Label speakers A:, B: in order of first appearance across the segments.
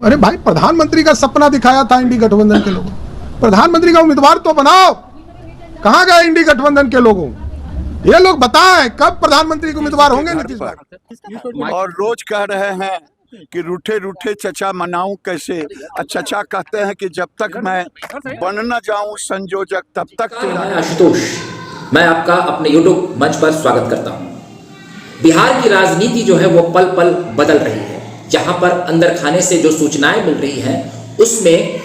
A: अरे भाई, प्रधानमंत्री का सपना दिखाया था इंडी गठबंधन के लोगों। प्रधानमंत्री का उम्मीदवार तो बनाओ। कहां गए इंडी गठबंधन के लोगों? ये लोग बताएं कब प्रधानमंत्री के उम्मीदवार होंगे नीतीश भाई।
B: और रोज कह रहे हैं कि रूठे रूठे चचा मनाऊं कैसे। चचा कहते हैं कि जब तक मैं बन न जाऊं संयोजक तब तक
C: मैं आशुतोष, मैं आपका अपने यूट्यूब मंच पर स्वागत करता हूं। बिहार की राजनीति जो है वो पल पल बदल रही है। जहां पर अंदर खाने से जो सूचनाएं मिल रही हैं उसमें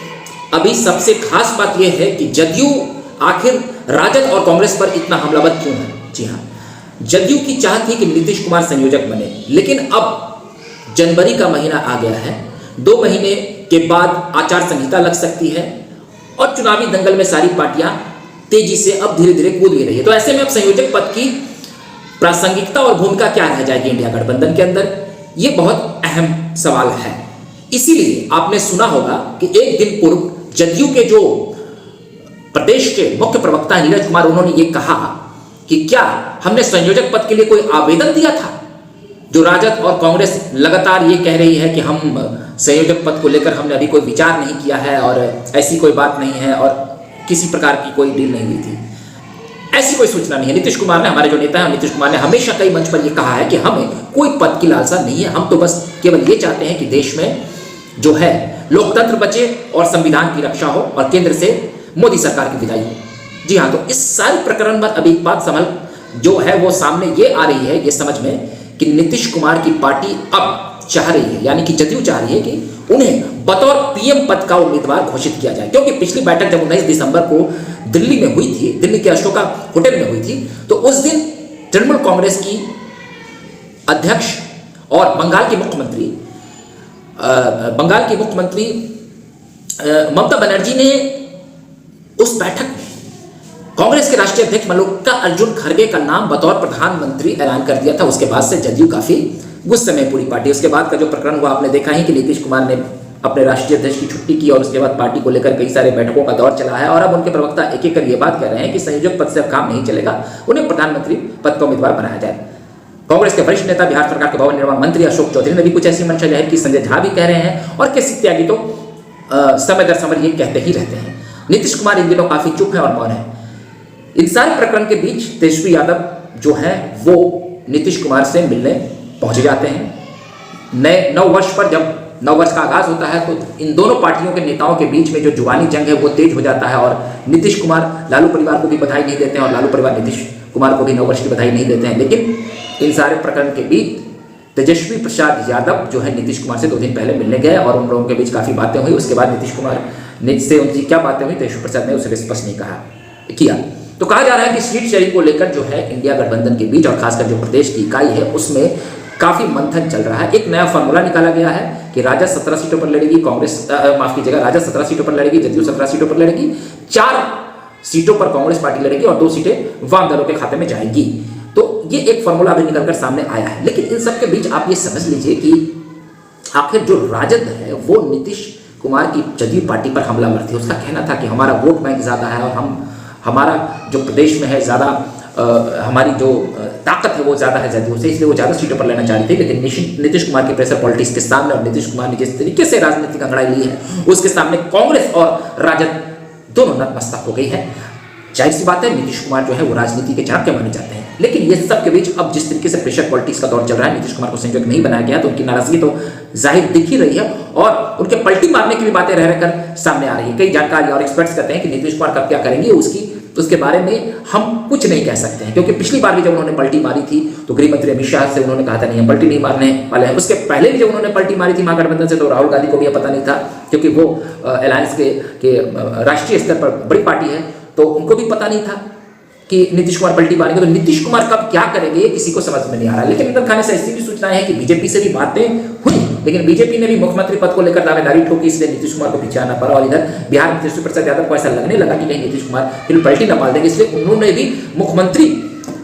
C: अभी सबसे खास बात यह है कि जदयू आखिर राजद और कांग्रेस पर इतना हमलावर क्यों है। जी हाँ, जदयू की चाह थी कि नीतीश कुमार संयोजक बने, लेकिन अब जनवरी का महीना आ गया है। 2 महीने के बाद आचार संहिता लग सकती है और चुनावी दंगल में सारी पार्टियां तेजी से अब धीरे धीरे कूद भी रही है। तो ऐसे में अब संयोजक पद की प्रासंगिकता और भूमिका क्या रह जाएगी इंडिया गठबंधन के अंदर, ये बहुत अहम सवाल है। इसीलिए आपने सुना होगा कि एक दिन पूर्व जदयू के जो प्रदेश के मुख्य प्रवक्ता नीरज कुमार, उन्होंने ये कहा कि क्या हमने संयोजक पद के लिए कोई आवेदन दिया था। जो राजद और कांग्रेस लगातार ये कह रही है कि हम संयोजक पद को लेकर हमने अभी कोई विचार नहीं किया है और ऐसी कोई बात नहीं है और किसी प्रकार की कोई डील नहीं हुई थी, ऐसी कोई सूचना नहीं है। नीतीश कुमार ने, हमारे जो नेता हैं नीतीश कुमार ने हमेशा कई मंच पर यह कहा है कि हमें कोई पद की लालसा नहीं है, हम तो बस केवल ये चाहते हैं कि देश में जो है लोकतंत्र बचे और संविधान की रक्षा हो और केंद्र से मोदी सरकार की विदाई हो। जी हाँ, तो इस सारे प्रकरण पर अभी एक बात समझ जो है वो सामने ये आ रही है, ये समझ में कि नीतीश कुमार की पार्टी अब चाह रही है, यानी कि जदयू चाह रही है कि उन्हें बतौर पीएम पद का उम्मीदवार घोषित किया जाए। क्योंकि पिछली बैठक जब 19 दिसंबर को दिल्ली में हुई थी, दिल्ली के अशोका होटल में हुई थी, तो उस दिन तृणमूल कांग्रेस की अध्यक्ष और बंगाल की मुख्यमंत्री ममता बनर्जी ने उस बैठक में कांग्रेस के राष्ट्रीय अध्यक्ष मल्लिकार्जुन खड़गे का नाम बतौर प्रधानमंत्री ऐलान कर दिया था। उसके बाद से जदयू काफी गुस्से में पूरी पार्टी। उसके बाद का जो प्रकरण हुआ आपने देखा ही कि नीतीश कुमार ने अपने राष्ट्रीय अध्यक्ष की छुट्टी की और उसके बाद पार्टी को लेकर कई सारे बैठकों का दौर चला है और अब उनके प्रवक्ता एक एक कर ये बात कह रहे हैं कि संयोजक पद से अब काम नहीं चलेगा, उन्हें प्रधानमंत्री पद का उम्मीदवार बनाया जाए। कांग्रेस के वरिष्ठ नेता, बिहार सरकार के भवन निर्माण मंत्री अशोक चौधरी ने भी कुछ ऐसी मंशा जाहिर की। संजय झा भी कह रहे हैं और केसी त्यागी तो समय दर समय ये कहते ही रहते हैं। नीतीश कुमार इन दिनों काफी चुप है और मौन है। इन सारे प्रकरण के बीच तेजस्वी यादव जो है वो नीतीश कुमार से मिलने पहुंच जाते हैं। नए नववर्ष पर जब नववर्ष का आगाज होता है तो इन दोनों पार्टियों के नेताओं के बीच में जो जुबानी जंग है वो तेज हो जाता है और नीतीश कुमार लालू परिवार को भी बधाई नहीं देते हैं और लालू परिवार नीतीश कुमार को भी नववर्ष की बधाई नहीं देते हैं। लेकिन इन सारे प्रकरण के बीच तेजस्वी प्रसाद यादव जो है नीतीश कुमार से 2 दिन पहले मिलने गए और उन लोगों के बीच काफी बातें हुई। उसके बाद नीतीश कुमार से उनकी क्या बातें हुई तेजस्वी प्रसाद ने उसे स्पष्ट नहीं किया। तो कहा जा रहा है कि सीट शेयरिंग को लेकर जो है इंडिया गठबंधन के बीच और खासकर जो प्रदेश की इकाई है उसमें काफी मंथन चल रहा है। एक नया फॉर्मूला निकाला गया है कि राजद 17 सीटों पर लड़ेगी, राजद 17 सीटों पर लड़ेगी, जदयू 17 सीटों पर लड़ेगी, 4 सीटों पर कांग्रेस पार्टी लड़ेगी और 2 सीटें वाम दलों के खाते में जाएगी। तो ये एक फॉर्मूला अभी निकलकर सामने आया है। लेकिन इन सब के बीच आप ये समझ लीजिए कि आखिर जो राजद है वो नीतीश कुमार की जदयू पार्टी पर हमलावर थी। उसका कहना था कि हमारा वोट बैंक ज्यादा है और हमारा जो प्रदेश में है ज़्यादा हमारी जो ताकत है वो ज़्यादा है जदयू से, इसलिए वो ज़्यादा सीटों पर लेना चाह रही थी। लेकिन नीतीश कुमार की प्रेशर पॉलिटिक्स के सामने और नीतीश कुमार ने जिस तरीके से राजनीतिक अंगड़ाई ली है उसके सामने कांग्रेस और राजद दोनों नतमस्तक हो गई है। जाहिर सी बात है नीतीश कुमार जो है वो राजनीति के चाणक्य माने जाते हैं। लेकिन ये सब के बीच अब जिस तरीके से प्रेशर पॉलिटिक्स का दौर चल रहा है, नीतीश कुमार को संयोजक नहीं बनाया गया तो उनकी नाराजगी तो जाहिर दिख ही रही है और उनके पलटी मारने की भी बातें रह रहकर सामने आ रही है। कई जानकारी और एक्सपर्ट्स कहते हैं कि नीतीश कुमार कब क्या करेंगे उसके बारे में हम कुछ नहीं कह सकते हैं। क्योंकि पिछली बार भी जब उन्होंने पलटी मारी थी तो गृह मंत्री अमित शाह से उन्होंने कहा था नहीं हम पलटी नहीं मारने वाले हैं। उसके पहले भी जब उन्होंने पलटी मारी थी महागठबंधन से तो राहुल गांधी को भी यह पता नहीं था, क्योंकि वो अलायंस के राष्ट्रीय स्तर पर बड़ी पार्टी है तो उनको भी पता नहीं था कि नीतीश कुमार पलटी मारेंगे। तो नीतीश कुमार कब क्या करेंगे किसी को समझ में नहीं आ रहा है। लेकिन अंदर खाने से ऐसी भी सूचनाएं हैं कि बीजेपी से भी बातें हुई, लेकिन बीजेपी ने भी मुख्यमंत्री पद को लेकर दावेदारी ठोकी, इसलिए नीतीश कुमार को पीछे आना पड़ा। और इधर बिहार में तेजस्वी प्रसाद यादव को ऐसा लगने लगा कि कहीं नीतीश कुमार फिर पलटी न मार देंगे, इसलिए उन्होंने भी मुख्यमंत्री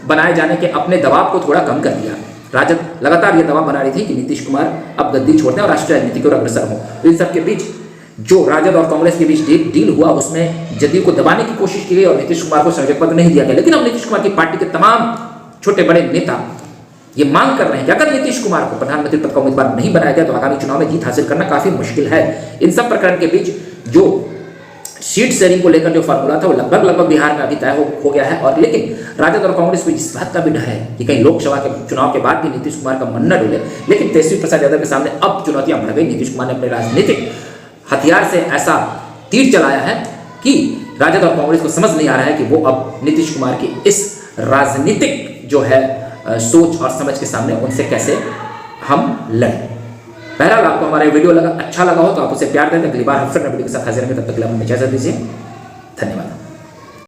C: बनाए जाने के अपने दबाव को थोड़ा कम कर दिया। राजद लगातार ये दबाव बना रही थी कि नीतीश कुमार अब गद्दी छोड़ दें और राष्ट्रीय राजनीति की ओर अग्रसर हों। तो इन सबके बीच जो राजद और कांग्रेस के बीच डील हुआ उसमें जदयू को दबाने की कोशिश की गई और नीतीश कुमार को संयोजक पद नहीं दिया गया। लेकिन अब नीतीश कुमार की पार्टी के तमाम छोटे बड़े नेता ये मांग कर रहे हैं कि अगर नीतीश कुमार को प्रधानमंत्री पद का उम्मीदवार नहीं बनाया गया तो आगामी चुनाव में जीत हासिल करना काफी मुश्किल है। इन सब प्रकरण के बीच जो सीट शेयरिंग को लेकर जो फॉर्मूला था वो लगभग बिहार में अभी तय हो गया है। और लेकिन राजद और कांग्रेस को इस बात का भी डर है कि कहीं लोकसभा के चुनाव के बाद भी नीतीश कुमार का मन न डोले। लेकिन तेजस्वी प्रसाद यादव के सामने अब चुनौतियां बढ़ गई। नीतीश कुमार ने अपने राजनीतिक हथियार से ऐसा तीर चलाया है कि राजद और कांग्रेस को समझ नहीं आ रहा है कि वो अब नीतीश कुमार की इस राजनीतिक जो है सोच और समझ के सामने उनसे कैसे हम लड़ें। बहरहाल आपको हमारा वीडियो अच्छा लगा हो तो आप उसे प्यार दें। अगली बार हम फिर वीडियो के साथ हाजिर रहेंगे, तब तक के लिए हमें इजाजत दीजिए। धन्यवाद।